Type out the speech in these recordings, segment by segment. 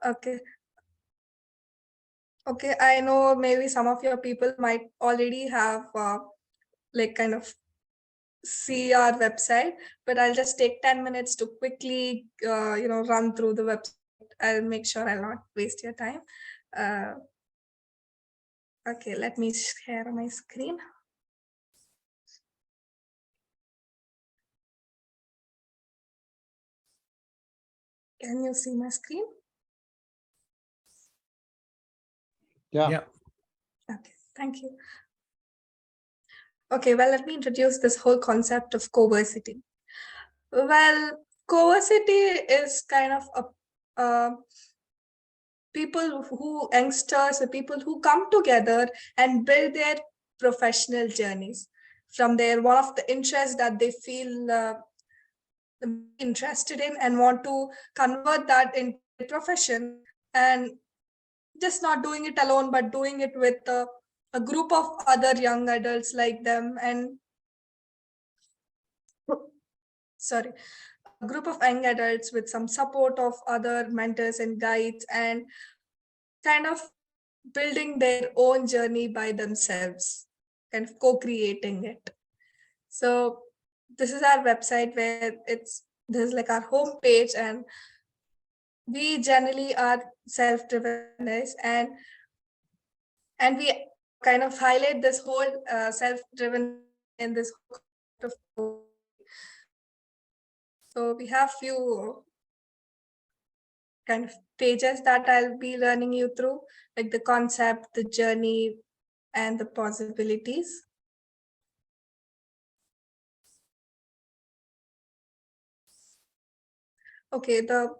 Okay. Okay, I know maybe some of your people might already have like kind of see our website, but I'll just take 10 minutes to quickly, run through the website. I'll make sure I'll not waste your time. Uh, okay, let me share my screen. Can you see my screen? Yeah. Okay, thank you. Okay, well, let me introduce this whole concept of CoVersity. Well, CoVersity is kind of a people who youngsters or people who come together and build their professional journeys from their one of the interests that they feel interested in and want to convert that into a profession, and just not doing it alone but doing it with a group of other young adults like them, and sorry, a group of young adults with some support of other mentors and guides, and kind of building their own journey by themselves, kind of co-creating it. So this is our website where this is like our home page, and we generally are self-driven, and we kind of highlight this whole self-driven in this whole. So we have few kind of pages that I'll be learning you through, like the concept, the journey, and the possibilities. Okay, the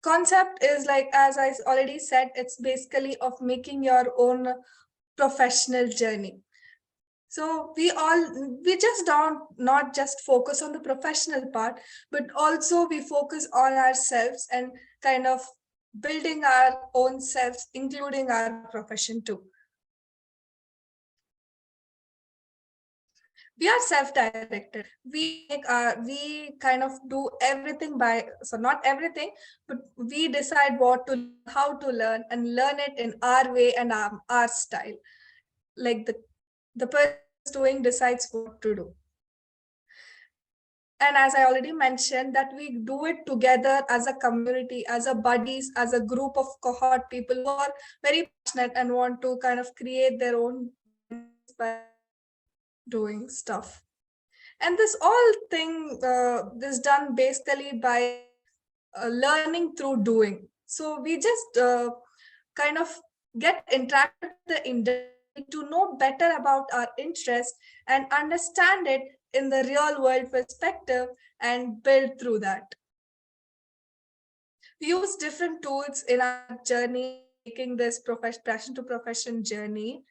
concept is like, as I already said, it's basically of making your own professional journey. So we just don't not just focus on the professional part, but also we focus on ourselves and kind of building our own selves, including our profession too. We are self-directed. We kind of do everything by, so not everything, but we decide what to, how to learn, and learn it in our way and our style. Like the person doing decides what to do. And as I already mentioned, that we do it together as a community, as a buddies, as a group of cohort people who are very passionate and want to kind of create their own by doing stuff. And this all thing is done basically by learning through doing. So we just kind of get interacted with the industry to know better about our interest and understand it in the real world perspective and build through that. We use different tools in our journey, making this passion to profession journey.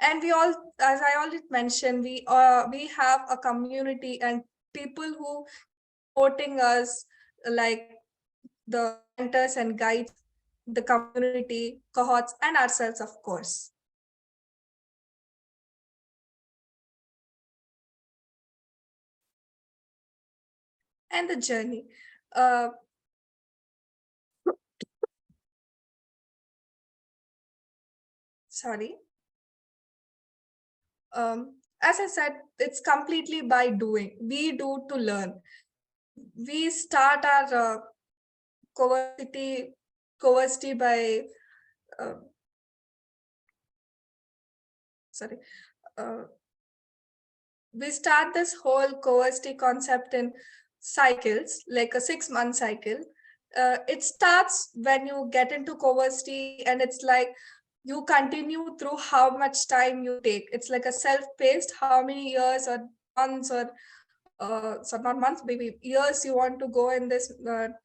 And we all, as I already mentioned, we have a community and people who supporting us, like the mentors and guides, the community, cohorts, and ourselves, of course. And the journey. Sorry. As I said, it's completely by doing. We do to learn. We start our CoVersity by sorry. We start this whole CoVersity concept in cycles, like a 6-month cycle. It starts when you get into CoVersity, and it's like you continue through how much time you take. It's like a self-paced, how many years or months or so not months, maybe years you want to go in this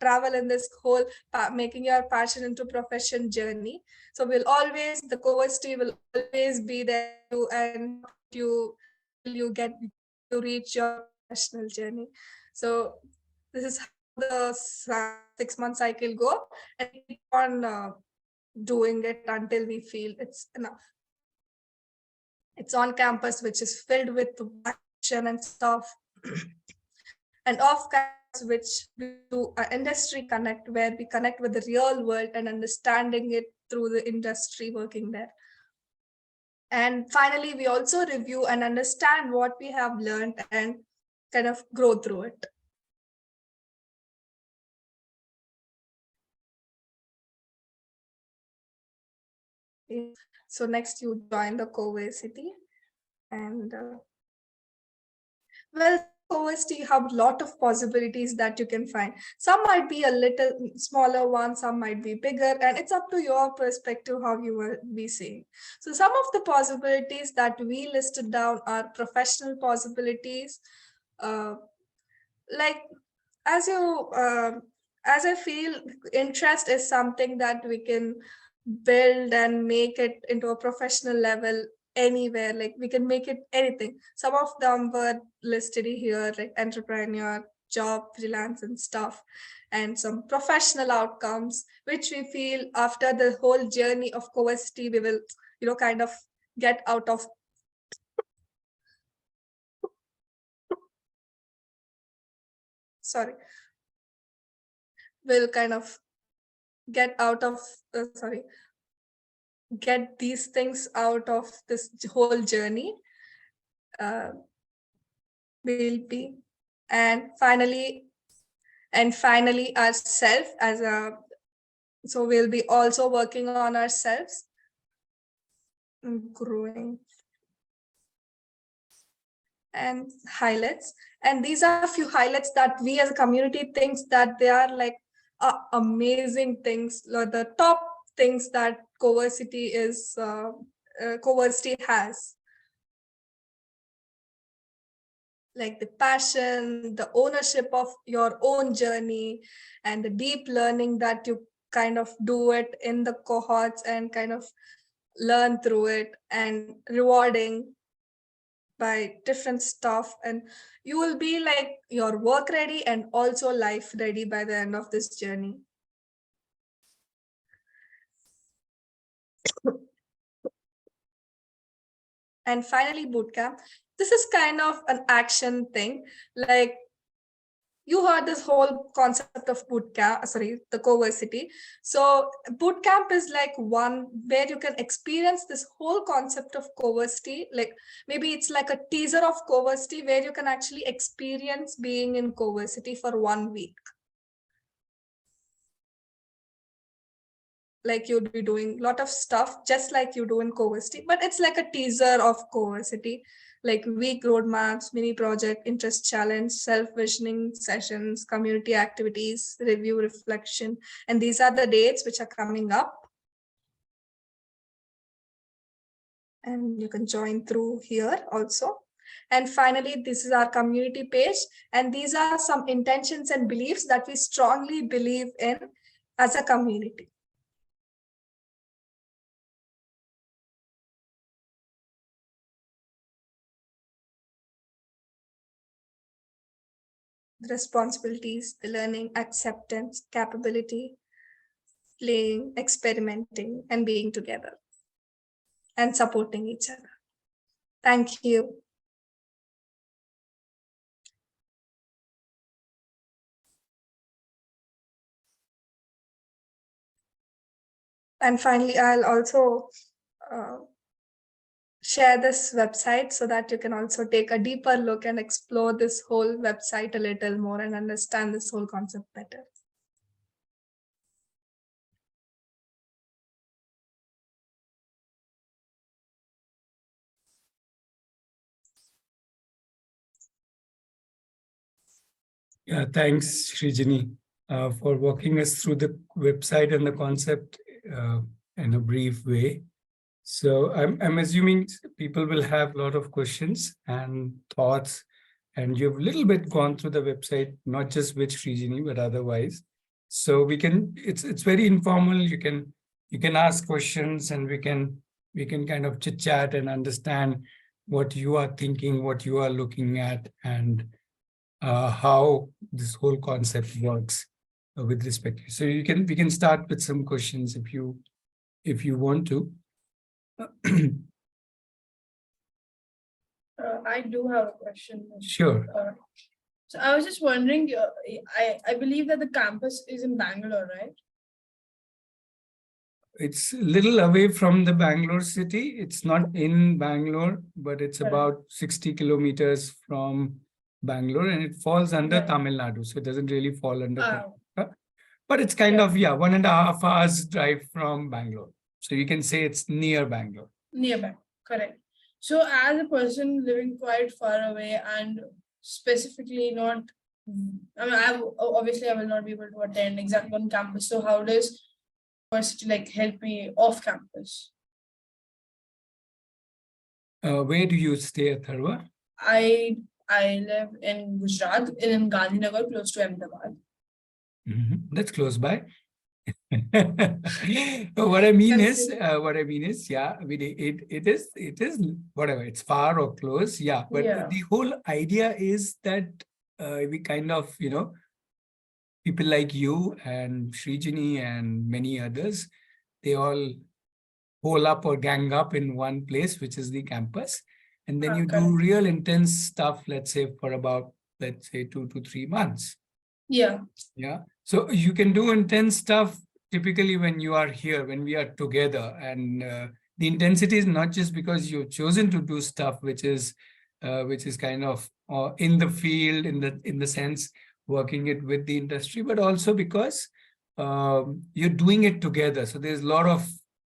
travel in this whole making your passion into profession journey. So the CoVersity will always be there and you get to reach your professional journey. So this is how the 6-month cycle go, and keep on doing it until we feel it's enough. It's on campus, which is filled with action and stuff. And off campus, which we do industry connect, where we connect with the real world and understanding it through the industry working there. And finally, we also review and understand what we have learned and kind of grow through it. So next you join the CoVersity, and well, CoVersity have a lot of possibilities that you can find. Some might be a little smaller one, some might be bigger, and it's up to your perspective how you will be seeing. So some of the possibilities that we listed down are professional possibilities, like as you as I feel interest is something that we can build and make it into a professional level anywhere, like we can make it anything. Some of them were listed here, like entrepreneur, job, freelance and stuff, and some professional outcomes which we feel after the whole journey of CoVersity we will kind of get out of sorry will kind of get out of get these things out of this whole journey will be. And finally ourself as a, so we'll be also working on ourselves growing and highlights. And these are a few highlights that we as a community thinks that they are like amazing things, the top things that CoVersity is CoVersity has, like the passion, the ownership of your own journey, and the deep learning that you kind of do it in the cohorts and kind of learn through it, and rewarding by different stuff. And you will be like your work ready and also life ready by the end of this journey. And finally, bootcamp. This is kind of an action thing. Like you heard this whole concept of bootcamp, the CoVersity. So bootcamp is like one where you can experience this whole concept of CoVersity. Like maybe it's like a teaser of CoVersity where you can actually experience being in CoVersity for 1 week. Like you'd be doing a lot of stuff just like you do in CoVersity, but it's like a teaser of CoVersity, like week roadmaps, mini project, interest challenge, self-visioning sessions, community activities, review, reflection. And these are the dates which are coming up. And you can join through here also. And finally, this is our community page. And these are some intentions and beliefs that we strongly believe in as a community. The responsibilities, the learning, acceptance, capability, playing, experimenting, and being together and supporting each other. Thank you. And finally, I'll also share this website so that you can also take a deeper look and explore this whole website a little more and understand this whole concept better. Yeah, thanks, Srijani, for walking us through the website and the concept in a brief way. So I'm assuming people will have a lot of questions and thoughts, and you've a little bit gone through the website, not just with Srijani, but otherwise. So we can, it's very informal. You can ask questions, and we can kind of chit chat and understand what you are thinking, what you are looking at, and how this whole concept works with respect to you. So we can start with some questions if you want to. I do have a question. Sure. So I was just wondering, I believe that the campus is in Bangalore, right? It's a little away from the Bangalore city. It's not in Bangalore, but it's about 60 kilometers from Bangalore, and it falls under Tamil Nadu. So it doesn't really fall under Karnataka. But it's kind of, 1.5 hours drive from Bangalore. So you can say it's near Bangalore. Nearby, correct. So as a person living quite far away and specifically not, I mean, obviously I will not be able to attend exactly on campus. So how does CoVersity like help me off campus? Where do you stay, Atharva? I live in Gujarat, in Gandhinagar, close to Ahmedabad. That's close by. What I mean is, yeah, I mean, it is whatever, it's far or close, yeah. But the whole idea is that we kind of, people like you and Srijini and many others, they all hole up or gang up in one place, which is the campus. And then you do real intense stuff, let's say for about, 2 to 3 months. Yeah. Yeah. So you can do intense stuff typically when you are here, when we are together. And the intensity is not just because you've chosen to do stuff which is kind of in the field, in the sense working it with the industry, but also because you're doing it together. So there's a lot of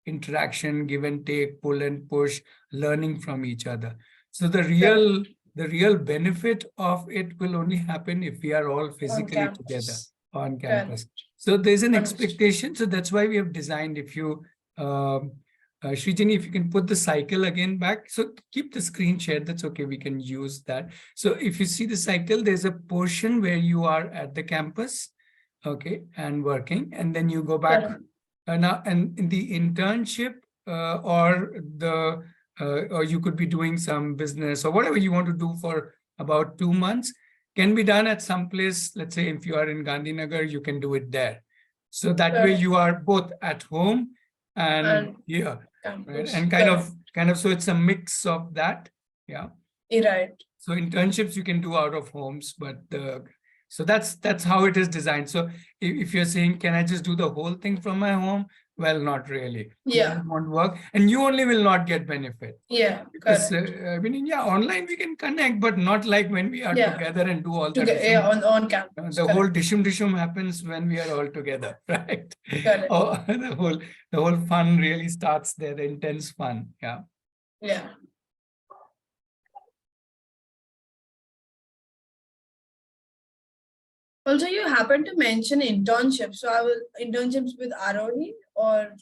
interaction, give and take, pull and push, learning from each other. So the real benefit of it will only happen if we are all physically together on campus. So there's an expectation. So that's why we have designed, if you, Srijini, if you can put the cycle again back. So keep the screen shared. That's okay. We can use that. So if you see the cycle, there's a portion where you are at the campus, okay, and working, and then you go back. And in the internship or you could be doing some business or whatever you want to do for about 2 months, can be done at some place. Let's say if you are in Gandhinagar, you can do it there. So that way you are both at home and here, right? And kind of, so it's a mix of that. Yeah. Right. So internships you can do out of homes, but so that's how it is designed. So if you're saying, can I just do the whole thing from my home? Well, not really. Yeah. It won't work. And you only will not get benefit. Yeah. Because I mean, yeah, online we can connect, but not like when we are together and do all that. Yeah, on campus. The whole dishum happens when we are all together, right? Correct. Oh, the whole fun really starts there, the intense fun. Yeah. Yeah. Also, you happen to mention internships. So I will internships with Aarohi or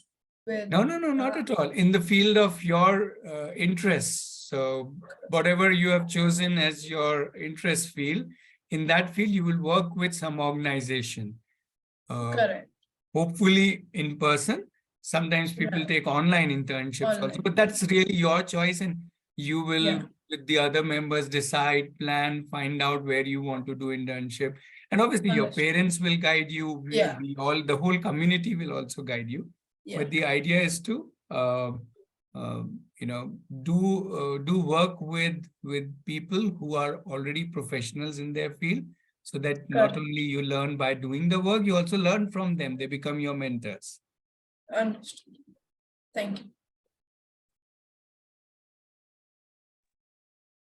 with No, not at all. In the field of your interests. So whatever you have chosen as your interest field, in that field, you will work with some organization. Correct. Hopefully in person. Sometimes people take online internships also, but that's really your choice, and you will, with the other members, decide, plan, find out where you want to do internship. And obviously your parents will guide you. The whole community will also guide you. But the idea is to, do work with people who are already professionals in their field, so that not only you learn by doing the work, you also learn from them. They become your mentors. Understood. Thank you.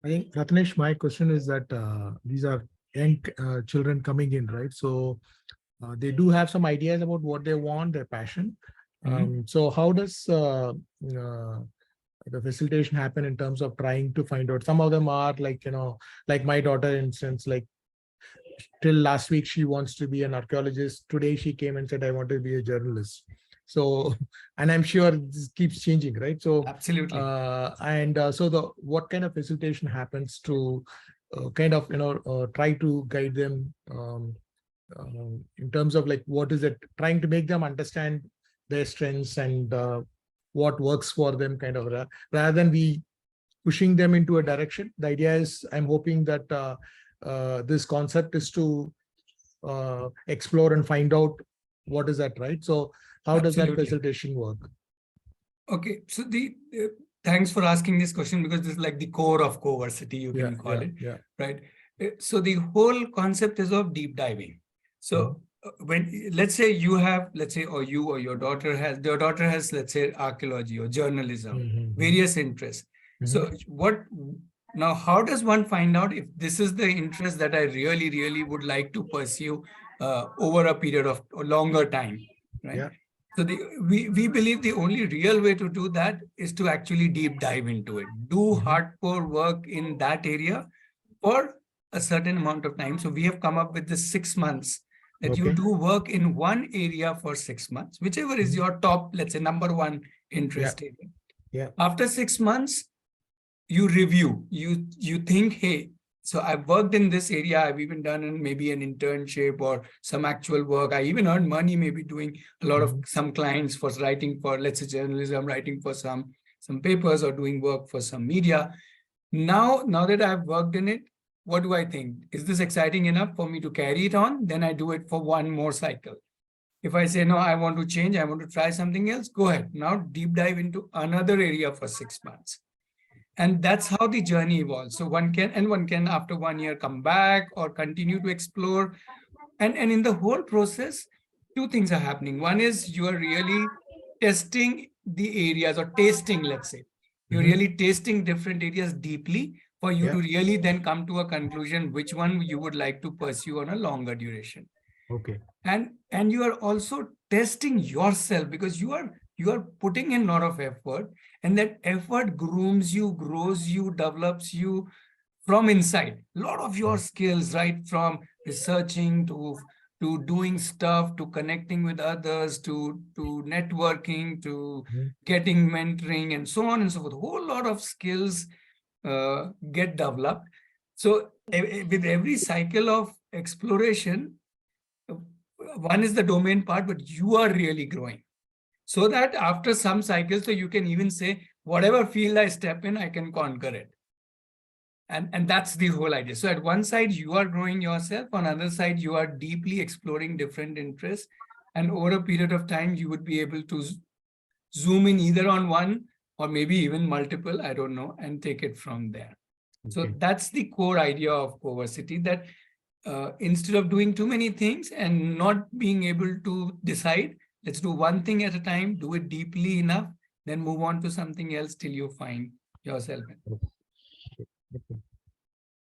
I think, Ratnesh, my question is that these are young children coming in, right? So they do have some ideas about what they want, their passion. So how does the facilitation happen in terms of trying to find out? Some of them are like, like my daughter, instance, like till last week, she wants to be an archaeologist. Today, she came and said, I want to be a journalist. So, and I'm sure this keeps changing, right? So absolutely. So what kind of facilitation happens to kind of, try to guide them in terms of like, what is it, trying to make them understand their strengths and what works for them, kind of, rather than we pushing them into a direction. The idea is, I'm hoping that this concept is to explore and find out what is that, right? So how does that facilitation work? Okay, so thanks for asking this question, because this is like the core of CoVersity, you can call it, right? So the whole concept is of deep diving. So when, let's say you have, let's say, or you or your daughter has, let's say, archaeology or journalism, various interests. So now how does one find out if this is the interest that I really, really would like to pursue over a period of a longer time, right? Yeah. So we believe the only real way to do that is to actually deep dive into it, do hardcore work in that area for a certain amount of time. So we have come up with the 6 months that you do work in one area for 6 months, whichever is your top, let's say, number one interest area. Yeah. After 6 months, you review, you think, hey, so I've worked in this area, I've even done maybe an internship or some actual work. I even earned money, maybe doing a lot of some clients for writing for, let's say, journalism, writing for some papers or doing work for some media. Now that I've worked in it, what do I think? Is this exciting enough for me to carry it on? Then I do it for one more cycle. If I say, no, I want to change, I want to try something else, go ahead. Now deep dive into another area for 6 months. And that's how the journey evolves. So one can after 1 year come back or continue to explore. And in the whole process, two things are happening. One is you are really testing the areas or tasting, let's say. You're really tasting different areas deeply for you to really then come to a conclusion which one you would like to pursue on a longer duration. Okay. And you are also testing yourself because you are putting in a lot of effort, and that effort grooms you, grows you, develops you from inside. A lot of your skills, right, from researching to doing stuff, to connecting with others, to networking, to getting mentoring, and so on and so forth. A whole lot of skills get developed. So with every cycle of exploration, one is the domain part, but you are really growing. So that after some cycles, so you can even say, whatever field I step in, I can conquer it. And that's the whole idea. So at one side, you are growing yourself. On the other side, you are deeply exploring different interests. And over a period of time, you would be able to zoom in either on one or maybe even multiple, I don't know, and take it from there. So that's the core idea of CoVersity, that instead of doing too many things and not being able to decide, let's do one thing at a time, do it deeply enough, then move on to something else till you find yourself.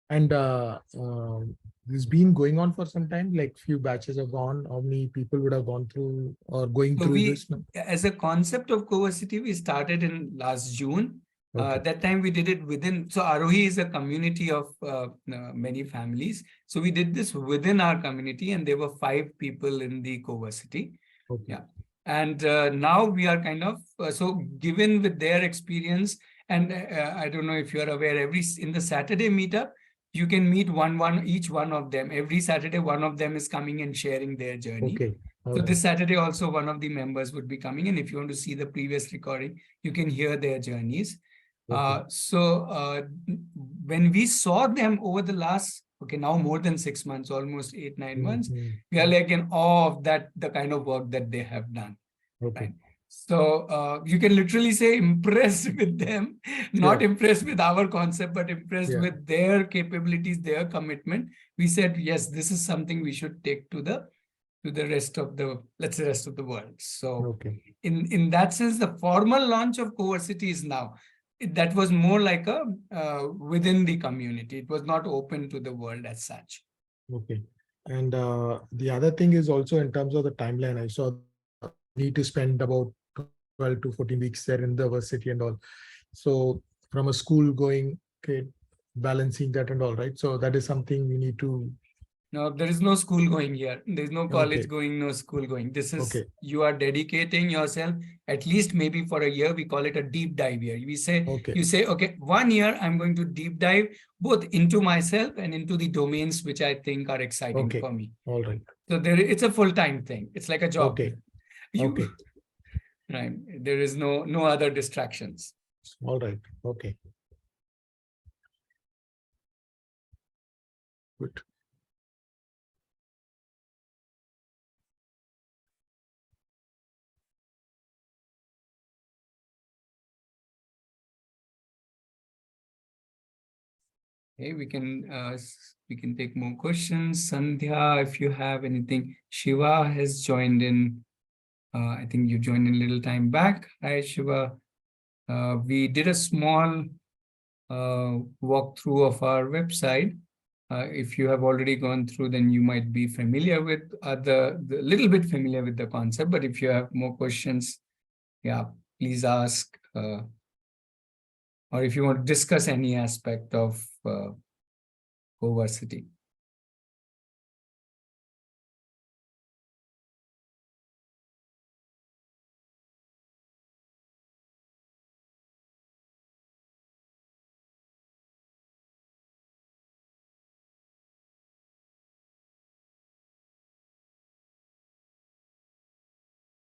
And this has been going on for some time, like few batches have gone. How many people would have gone through or going So through this now? as a concept of CoVersity, we started in last June. That time we did it within, so Aarohi is a community of many families. So we did this within our community, and there were 5 people in the CoVersity. Yeah. And now we are kind of, so given with their experience, and I don't know if you're aware, in the Saturday meetup, you can meet each one of them. Every Saturday, one of them is coming and sharing their journey. So this Saturday also, one of the members would be coming. And if you want to see the previous recording, you can hear their journeys. So when we saw them over the last, now more than 6 months, almost 8-9 months, we are like in awe of the kind of work that they have done. Right? So you can literally say impressed with them, not impressed with our concept, but impressed with their capabilities, their commitment. We said, yes, this is something we should take to the rest of the, let's say, rest of the world. So in that sense, the formal launch of CoVersity is now. That was more like a within the community. It was not open to the world as such. Okay. And the other thing is also in terms of the timeline, I saw need to spend about 12 to 14 weeks there in the university and all. So from a school going kid, balancing that and all, right? So that is something we need to. No, there is no school going here. There's no college going, no school going. This is, you are dedicating yourself at least maybe for a year. We call it a deep dive year. We say, you say, okay, 1 year, I'm going to deep dive both into myself and into the domains which I think are exciting for me. All right. So it's a full-time thing. It's like a job. Okay. Right. There is no other distractions. All right. Okay. Good. Okay, we can take more questions. Sandhya, if you have anything. Shiva has joined in. I think you joined in a little time back. Hi, Shiva. We did a small walkthrough of our website. If you have already gone through, then you might be familiar with the little bit familiar with the concept. But if you have more questions, yeah, please ask. Or if you want to discuss any aspect of CoVersity.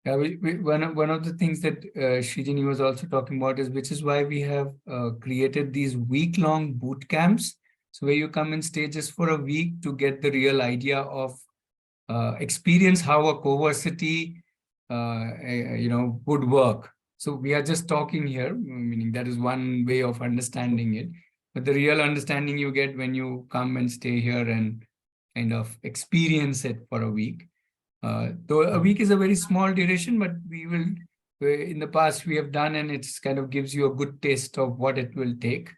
Yeah, one of the things that Srijini was also talking about is, which is why we have created these week-long boot camps. So where you come in stages for a week to get the real idea of experience how a CoVersity would work. So we are just talking here, meaning that is one way of understanding it. But the real understanding you get when you come and stay here and kind of experience it for a week. Though a week is a very small duration, but we will, in the past we have done, and it's kind of gives you a good taste of what it will take.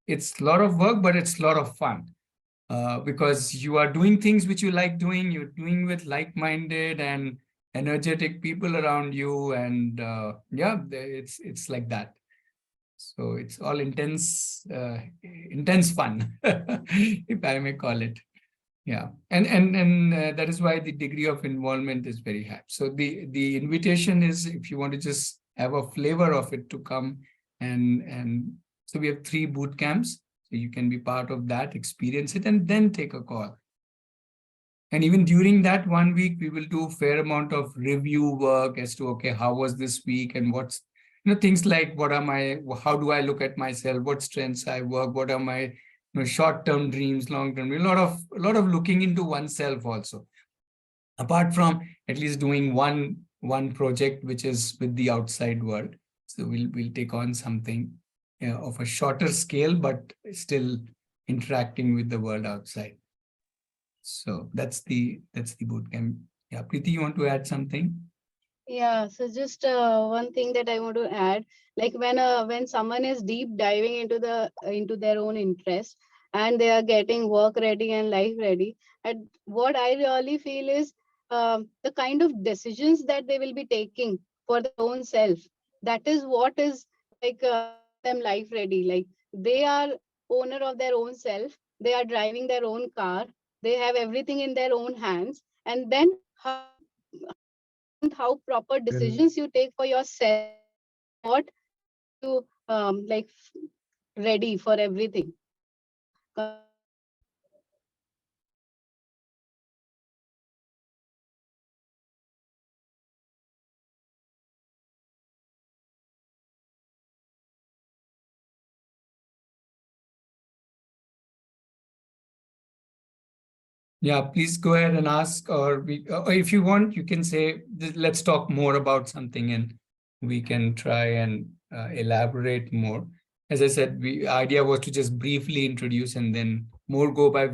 It's a lot of work, but it's a lot of fun. Because you are doing things which you like doing, you're doing with like-minded and energetic people around you, and yeah, it's like that. So it's all intense fun, if I may call it. Yeah, and that is why the degree of involvement is very high. So the invitation is, if you want to just have a flavor of it, to come and so we have 3 boot camps. So you can be part of that, experience it, and then take a call. And even during that 1 week, we will do a fair amount of review work as to, okay, how was this week, and what's, things like how do I look at myself, what strengths I work, what are my short-term dreams, long-term, a lot of looking into oneself also. Apart from at least doing one project which is with the outside world. So we'll take on something of a shorter scale, but still interacting with the world outside. So that's the bootcamp. Yeah, Preeti, you want to add something? Yeah, so just one thing that I want to add, like when someone is deep diving into their own interest, and they are getting work ready and life ready, and what I really feel is the kind of decisions that they will be taking for their own self. That is what is like making them life ready. Like they are owner of their own self. They are driving their own car. They have everything in their own hands, and then how important, how proper decisions you take for yourself is what makes you ready for everything. Yeah, please go ahead and ask, or if you want, you can say, let's talk more about something, and we can try and elaborate more. As I said, the idea was to just briefly introduce and then more go by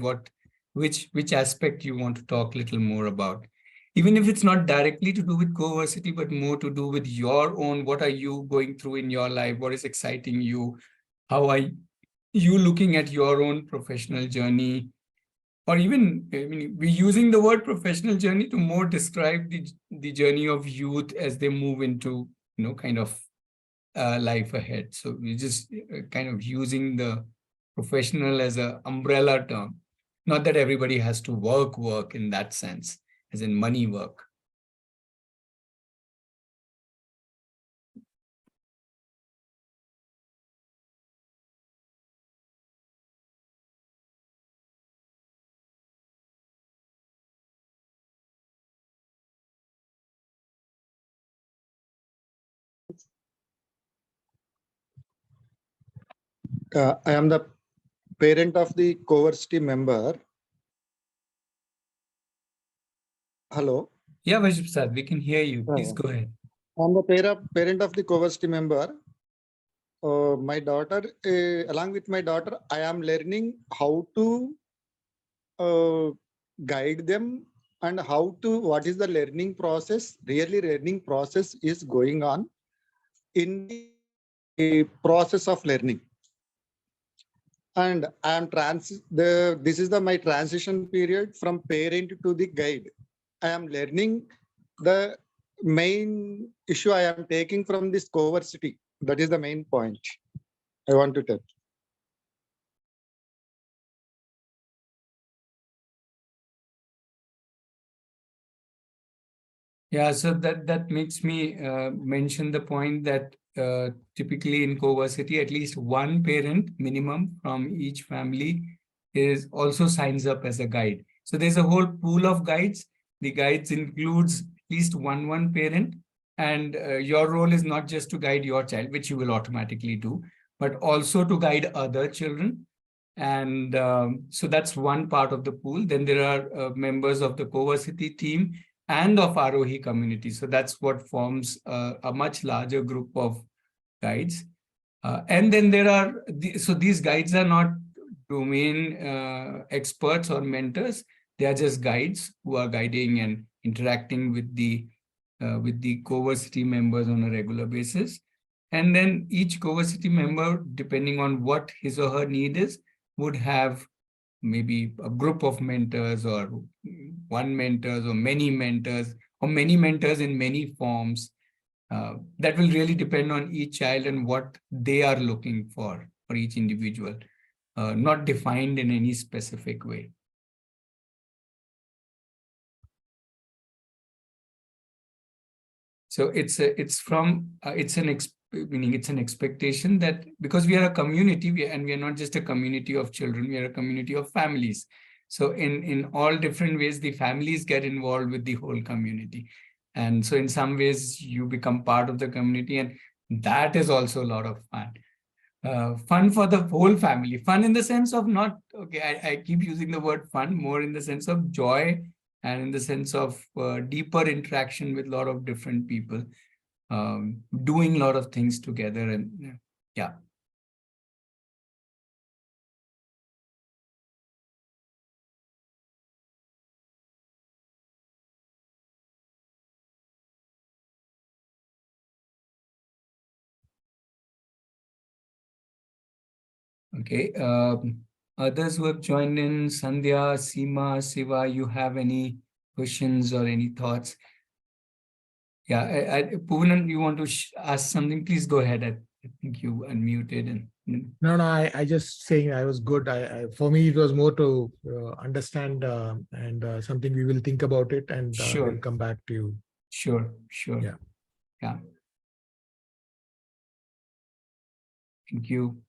which aspect you want to talk a little more about. Even if it's not directly to do with CoVersity, but more to do with your own, what are you going through in your life? What is exciting you? How are you looking at your own professional journey? Or even, I mean, we're using the word professional journey to more describe the journey of youth as they move into, kind of life ahead. So we're just kind of using the professional as an umbrella term. Not that everybody has to work in that sense, as in money work. I am the parent of the CoVersity member. Hello. Yeah, Vajib sir, we can hear you. Please Yeah. go ahead. I am the parent of the CoVersity member. my daughter, along with my daughter, I am learning how to guide them and what is the learning process. Really, learning process is going on in the process of learning. And I am this is my transition period from parent to the guide. I am learning the main issue I am taking from this CoVersity. That is the main point I want to tell. Yeah, so that makes me mention the point that typically in CoVersity, at least one parent minimum from each family is also signs up as a guide. So there's a whole pool of guides. The guides includes at least one parent, and your role is not just to guide your child, which you will automatically do, but also to guide other children. And so that's one part of the pool. Then there are members of the CoVersity team and of Aarohi community. So that's what forms a much larger group of guides. And then there are, so these guides are not domain experts or mentors. They are just guides who are guiding and interacting with the CoVersity members on a regular basis. And then each CoVersity member, depending on what his or her need is, would have maybe a group of mentors or one mentors or many mentors in many forms. That will really depend on each child and what they are looking for each individual, not defined in any specific way. So it's an expectation that because we are a community and we are not just a community of children, we are a community of families. So in all different ways, the families get involved with the whole community. And so in some ways you become part of the community, and that is also a lot of fun. Fun for the whole family. Fun in the sense of not, okay, I keep using the word fun, more in the sense of joy and in the sense of deeper interaction with a lot of different people, doing a lot of things together. And yeah. Okay. Others who have joined in, Sandhya, Seema, Siva, you have any questions or any thoughts? Yeah, Puvanan, you want to ask something? Please go ahead. I think you unmuted. And No, I just saying I was good. For me, it was more to understand and something we will think about it and Sure. we'll come back to you. Sure. Yeah. Yeah. Thank you.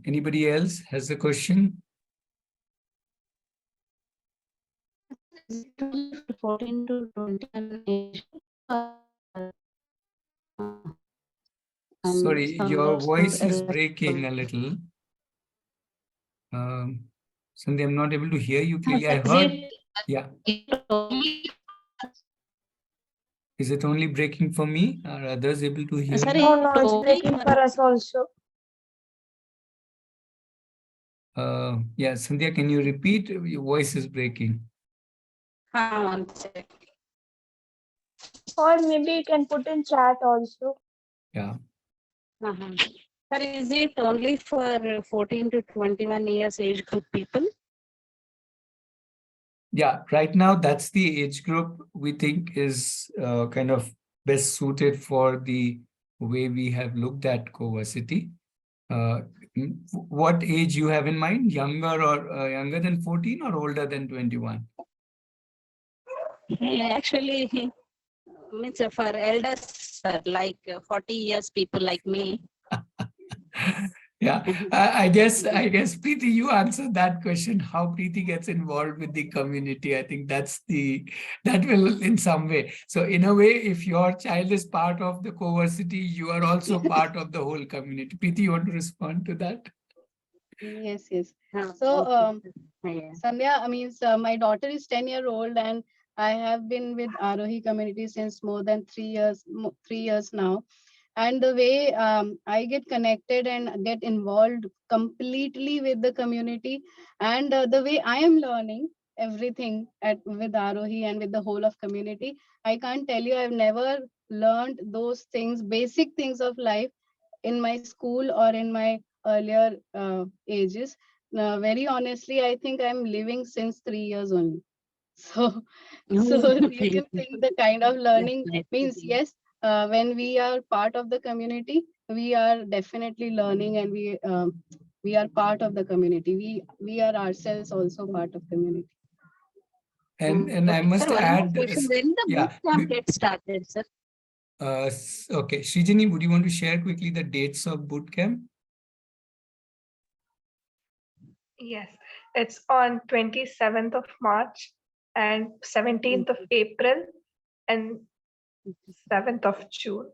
Anybody else has a question? Is it only for 14 to 21 age? Sorry, your voice is elder breaking a little. Sandhya, I'm not able to hear you clearly. I Is heard. it, Yeah. it only, Is it only breaking for me? Are others able to hear sorry, you? No, it's only breaking for us also. Yeah, Sandhya, can you repeat? Your voice is breaking. one second. Or maybe you can put in chat also. Yeah. Sir, is it only for 14 to 21 years age group people? Yeah, right now that's the age group we think is kind of best suited for the way we have looked at CoVersity. What age you have in mind? Younger or younger than 14 or older than 21? Actually, means for elders, sir, like 40 years people like me. Yeah, I guess Preeti, you answered that question. How Preeti gets involved with the community, I think that will in some way. So in a way, if your child is part of the CoVersity, you are also part of the whole community. Preeti, you want to respond to that? Yes. So, Sandhya, I mean, my daughter is 10-year-old and I have been with Aarohi community since more than 3 years, 3 years now. And the way I get connected and get involved completely with the community, and the way I am learning everything with Aarohi and with the whole of community, I can't tell you, I've never learned those things, basic things of life in my school or in my earlier ages. Very honestly, I think I'm living since 3 years only. So, so you can think the kind of learning means, yes, when we are part of the community, we are definitely learning, and we are part of the community. We are ourselves also part of community. And I must Sir, one more add, question. When the boot yeah, camp gets started, sir? okay, Srijani, would you want to share quickly the dates of boot camp? Yes, it's on 27th of March and 17th of April and 7th of June.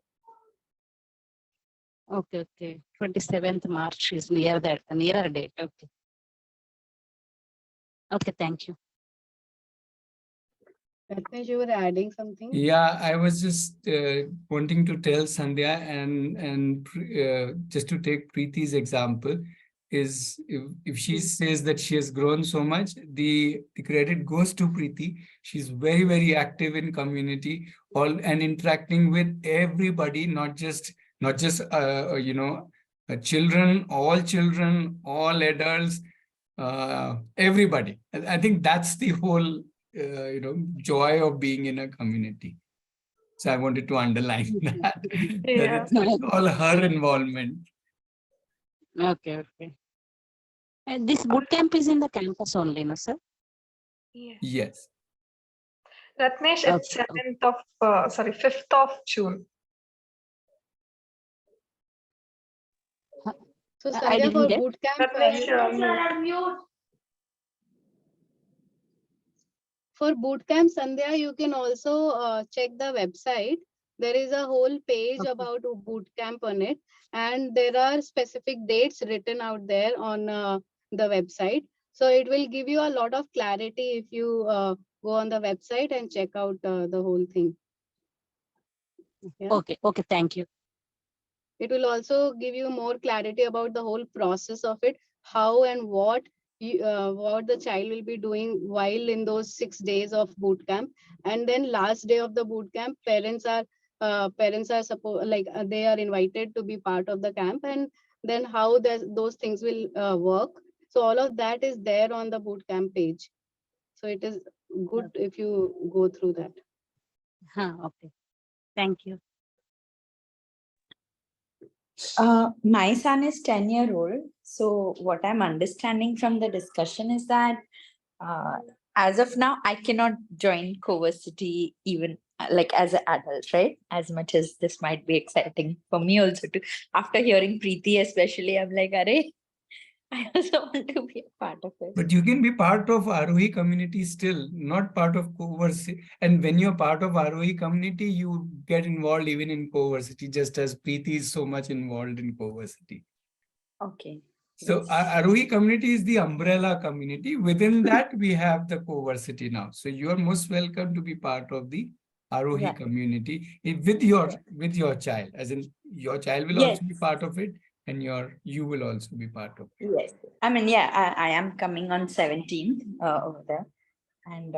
Okay, okay. 27th March is nearer date. Okay. Okay, thank you. Ratnesh, you were adding something? Yeah, I was just wanting to tell Sandhya and just to take Preeti's example, is if she says that she has grown so much, the credit goes to Preeti. She's very, very active in community, and interacting with everybody, not just children, all adults, everybody. I think that's the whole joy of being in a community. So I wanted to underline that, Yeah. it's all her involvement. Okay, okay. And this boot camp is in the campus only, no, sir? Yes. Ratnesh, it's Okay. 5th of June. So I Sandhya, didn't for get. boot camp, Ratnesh, you're on mute. for boot camp, Sandhya, you can also check the website. There is a whole page Okay. about boot camp on it, and there are specific dates written out there on the website. So it will give you a lot of clarity if you go on the website and check out the whole thing. Yeah. Okay, okay, thank you. It will also give you more clarity about the whole process of it, how and what the child will be doing while in those 6 days of boot camp. And then last day of the boot camp, parents are they are invited to be part of the camp, and then how those things will work. So all of that is there on the boot camp page. So it is good if you go through that. Okay. Thank you. My son is 10-year-old. So what I'm understanding from the discussion is that as of now, I cannot join CoVersity even like as an adult, right? As much as this might be exciting for me also to, after hearing Preeti especially, I'm like, Arey, I also want to be a part of it. But you can be part of Aarohi community still, not part of CoVersity. And when you're part of Aarohi community, you get involved even in CoVersity, just as Preeti is so much involved in CoVersity. Okay. So Yes. Aarohi community is the umbrella community. Within that, we have the CoVersity now. So you are most welcome to be part of the Aarohi Right. community with your child, as in your child will Yes. also be part of it, and you will also be part of it. Yes. I mean, yeah, I am coming on 17th over there. And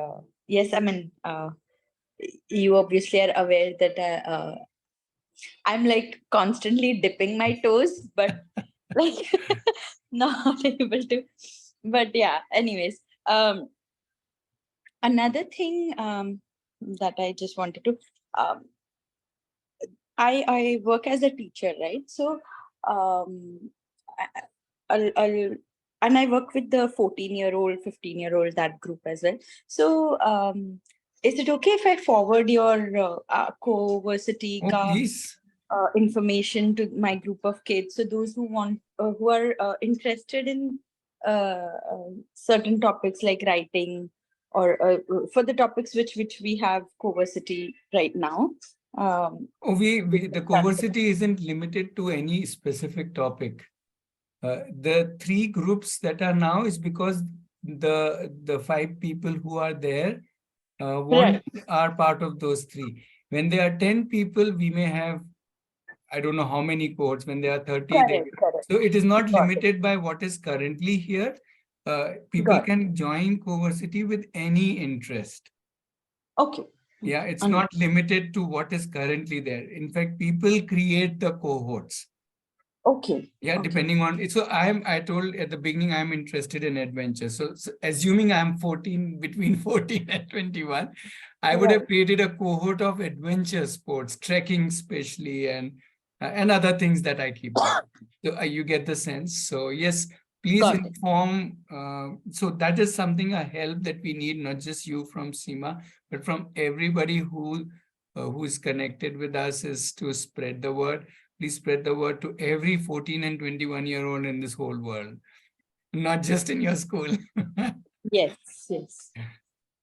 yes, I mean, you obviously are aware that I'm like constantly dipping my toes, but like not able to. But yeah, anyways, another thing that I just wanted to, I work as a teacher, right? So and I work with the 14-year-old, 15-year-old, that group as well. So is it okay if I forward your CoVersity Please. information to my group of kids? So those who want, who are interested in certain topics like writing, or for the topics which we have CoVersity right now. The CoVersity isn't limited to any specific topic. The 3 groups that are now is because the 5 people who are there want are part of those 3. When there are 10 people, we may have, I don't know how many cohorts. When there are 30, so it is not limited by what is currently here. People can join CoVersity with any interest. Okay. Yeah, it's not limited to what is currently there. In fact, people create the cohorts. Okay. Yeah, depending on it. So I told at the beginning, I'm interested in adventure. So assuming I'm 14, between 14 and 21, I would have created a cohort of adventure sports, trekking especially, and other things that I keep doing. So you get the sense. So yes, please inform. So that is something, a help that we need, not just you from Seema, but from everybody who is connected with us, is to spread the word. Please spread the word to every 14 and 21-year-old in this whole world, not just in your school. Yes.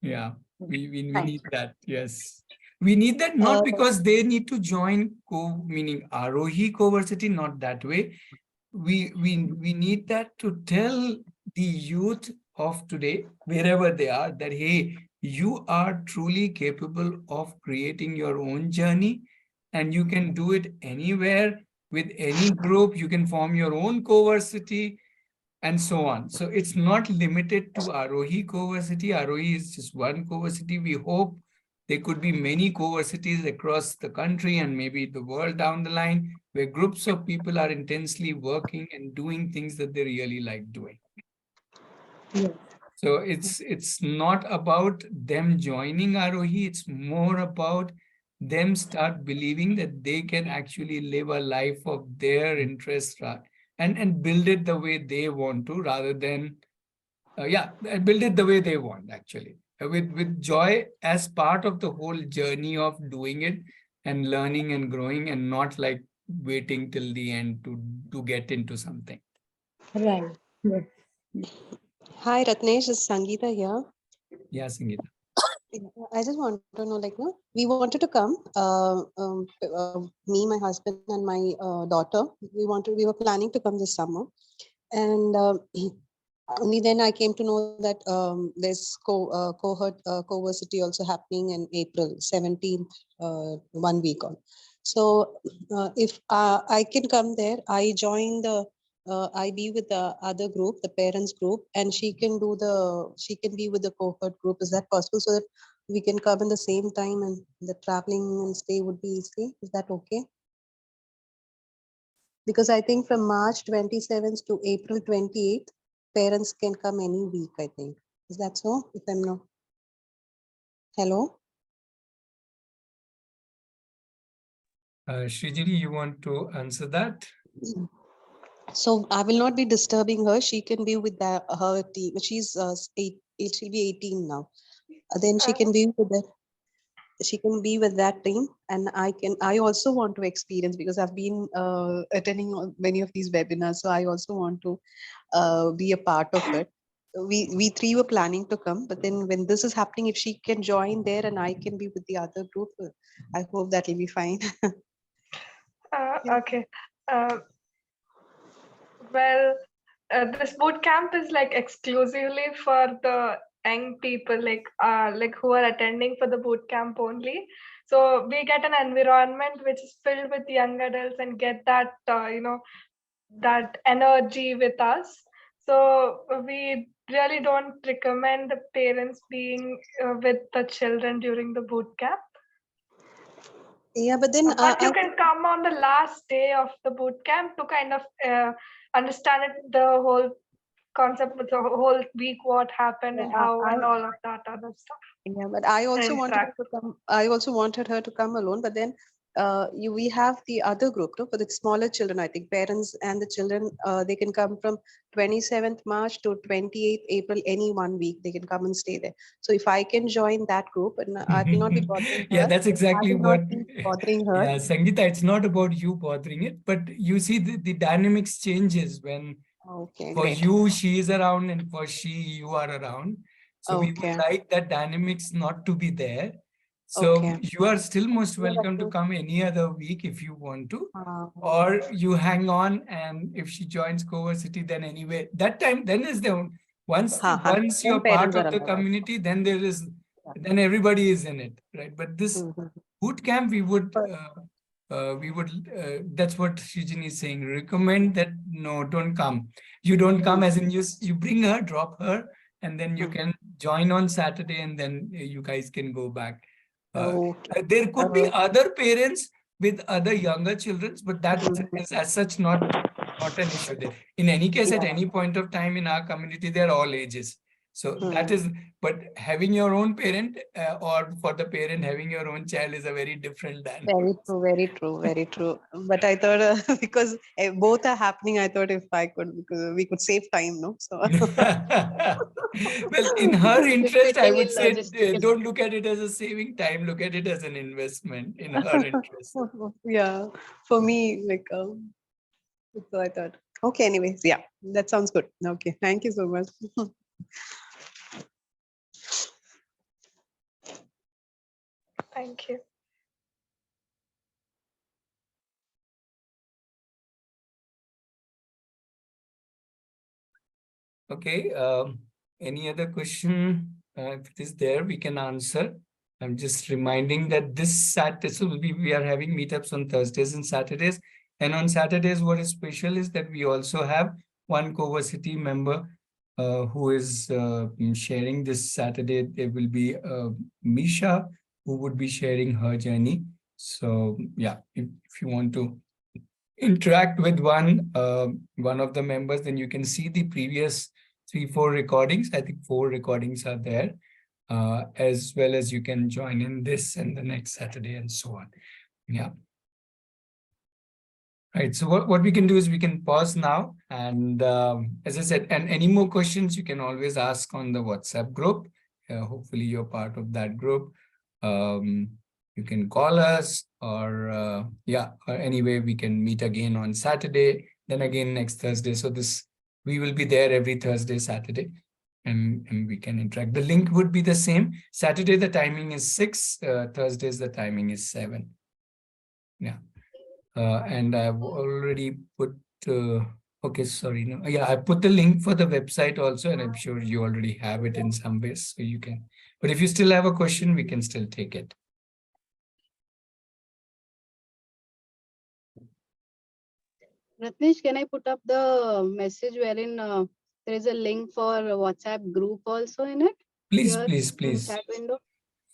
Yeah, we need that. Yes. We need that not because they need to join meaning Aarohi CoVersity, not that way. We need that to tell the youth of today, wherever they are, that hey, you are truly capable of creating your own journey, and you can do it anywhere with any group. You can form your own CoVersity and so on. So it's not limited to Aarohi CoVersity. Aarohi is just one CoVersity. We hope there could be many CoVersities across the country and maybe the world down the line, where groups of people are intensely working and doing things that they really like doing. So it's not about them joining Aarohi. It's more about them start believing that they can actually live a life of their interest, and build it the way they want to, rather than build it the way they want, actually, with joy as part of the whole journey of doing it and learning and growing, and not like waiting till the end to get into something. Right. Hi, Ratnesh, this is Sangeeta here. Yeah, Sangeeta. I just want to know, like, no, we wanted to come, me, my husband, and my daughter. We were planning to come this summer, and only then I came to know that there's cohort CoVersity also happening in April 17th, 1 week on. So if I can come there, I join the. I be with the other group, the parents group, and she can be with the cohort group. Is that possible, so that we can come in the same time and the traveling and stay would be easy? Is that okay? Because I think from March 27th to April 28th, parents can come any week, I think. Is that so? If I'm not. Hello? Srijini, you want to answer that? So I will not be disturbing her. She can be with her team. She's she'll be 18 now. Then she can be with that. She can be with that team, and I also want to experience, because I've been attending many of these webinars. So I also want to be a part of it. We 3 were planning to come, but then when this is happening, if she can join there and I can be with the other group, I hope that will be fine. Okay. Well, this boot camp is like exclusively for the young people, like who are attending for the boot camp only. So we get an environment which is filled with young adults and get that that energy with us. So we really don't recommend the parents being with the children during the boot camp. Yeah, but then But you can come on the last day of the boot camp to kind of understand the whole concept with the whole week, what happened and how, and all of that other stuff. Yeah, but I also wanted her to come. I also wanted her to come alone, but then we have the other group, no, for the smaller children. I think parents and the children, they can come from 27th March to 28th April, any 1 week. They can come and stay there. So if I can join that group, and I will not be bothering her. Yeah, that's exactly I will what. not be bothering her. Yeah, Sangeeta, it's not about you bothering it, but you see the dynamics changes when for great. you she is around and for you are around. So we would like that dynamics not to be there. So you are still most welcome to come any other week if you want to, or you hang on, and if she joins CoVersity, then anyway, that time, then is the once you're part of the community, then then everybody is in it, right? But this Mhm. boot camp, we would that's what Srijini is saying, recommend that no, don't come. You don't come, as in you bring her, drop her, and then you can join on Saturday, and then you guys can go back. Okay. There could be other parents with other younger children, but that is as such not an issue there. In any case, at any point of time in our community, they're all ages. So that is, but having your own parent or for the parent having your own child is a very different dynamic. Very true, very true, very true. But I thought because both are happening, I thought if I could, because we could save time, no? So Well, in her interest, I Fitting would in say logistical. don't look at it as a saving time, look at it as an investment in her interest. yeah, for me, like, so I thought, okay, anyways, yeah, that sounds good. Okay, thank you so much. Thank you. Okay, any other question? If it is there, we can answer. I'm just reminding that this Saturday, so we are having meetups on Thursdays and Saturdays. And on Saturdays, what is special is that we also have one CoVersity member who is sharing this Saturday. There will be Misha who would be sharing her journey. So yeah, if you want to interact with one of the members, then you can see the previous 3-4 recordings. I think 4 recordings are there, as well as you can join in this and the next Saturday and so on. Yeah. Right. So what we can do is we can pause now. And as I said, and any more questions you can always ask on the WhatsApp group. Hopefully you're part of that group. You can call us or anyway, we can meet again on Saturday, then again next Thursday. So we will be there every Thursday, Saturday, and we can interact. The link would be the same. Saturday, the timing is 6, Thursdays, the timing is 7. Yeah. And I've already put, okay, sorry. No, yeah, I put the link for the website also, and I'm sure you already have it in some ways, so you can, but if you still have a question, we can still take it. Ratnesh, can I put up the message wherein there is a link for a WhatsApp group also in it? Please, Here please, in the please. chat window.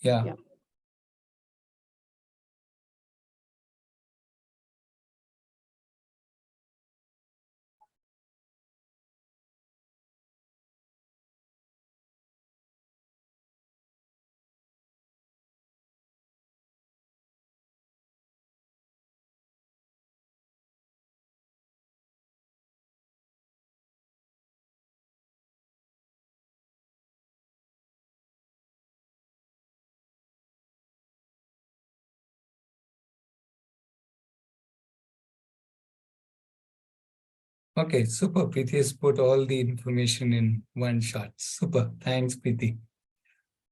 Yeah. Yeah. Okay, super. Preeti has put all the information in one shot. Super. Thanks, Preeti.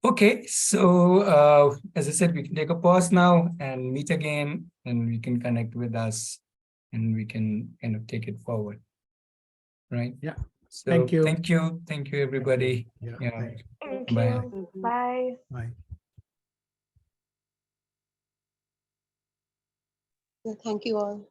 Okay, so as I said, we can take a pause now and meet again, and we can connect with us, and we can kind of take it forward. Right? Yeah. So Thank you. Thank you, everybody. Yeah. Yeah. Thank you. Thank Bye. you. Bye. Bye. Thank you all.